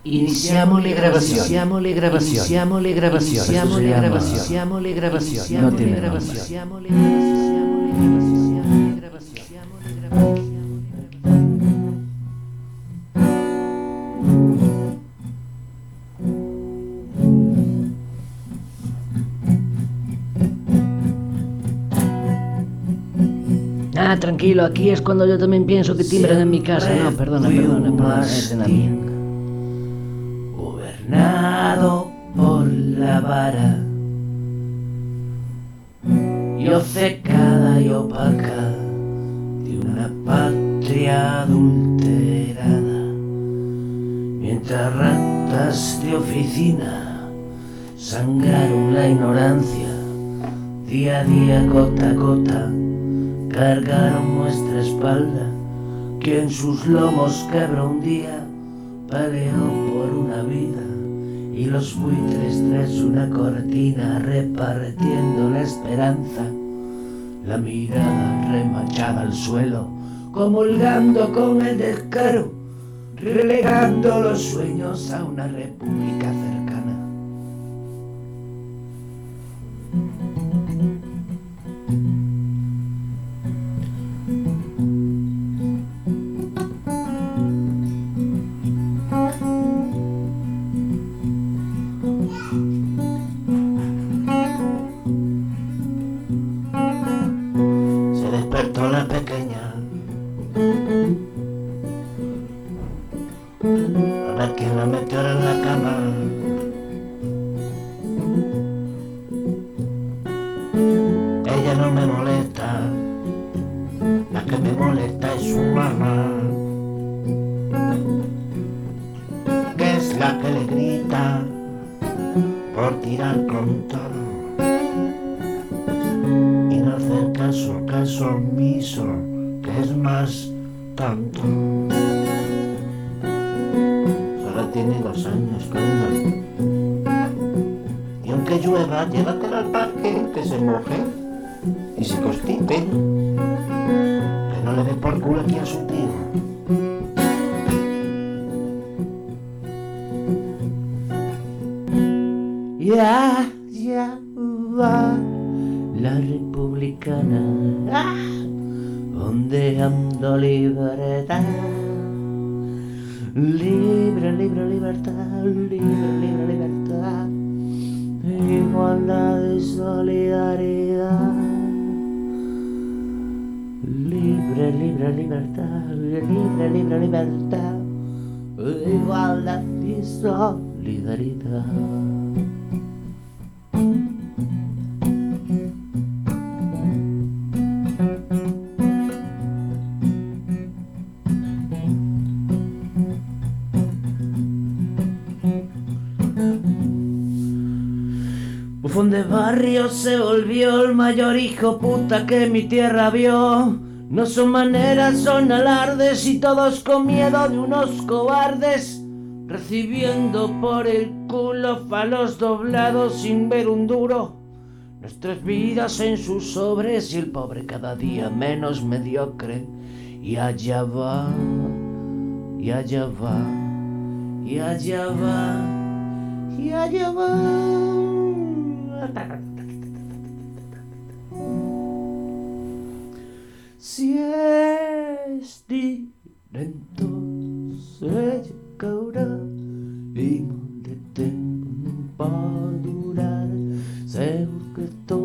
Iniziamo le gravazioni. Iniziamo le gravazioni. Iniziamo le gravazioni. Iniziamo le gravazioni. Iniziamo le gravazioni. No tiene nombre. Iniziamo le gravazioni. Ah, tranquilo, aquí es cuando yo también pienso que timbran en mi casa. No, perdona, es en la mía. Gobernado por la vara y obcecada y opaca de una patria adulterada, mientras ratas de oficina sangraron la ignorancia, día a día, gota a gota, cargaron nuestra espalda, que en sus lomos quebró un día, peleó por una vida, y los buitres tras una cortina repartiendo la esperanza, la mirada remachada al suelo, comulgando con el descaro, relegando los sueños a una república cercana. Despertó la pequeña, a ver quién la metió en la cama. Ella no me molesta, la que me molesta es su mamá, que es la que le grita por tirar con todo y no hacer caso omiso, que es más tonto. Solo tiene 2 años, cariño. Y aunque llueva, llévatela al parque, que se moje y se constipe, que no le dé por culo aquí a su tío. Ya va la republicana, ondeando libertad, libre libertad, libre libertad, igualdad y solidaridad, libre libertad, libre libertad, igualdad y solidaridad. Bufón de barrio se volvió el mayor hijo puta que mi tierra vio. No son maneras, son alardes y todos con miedo de unos cobardes, recibiendo por el culo falos doblados sin ver un duro. Nuestras vidas en sus sobres y el pobre cada día menos mediocre. Y allá va, y allá va, y allá va, y allá va. Si es directo se caurà i molt de temps pot durar, segur que tot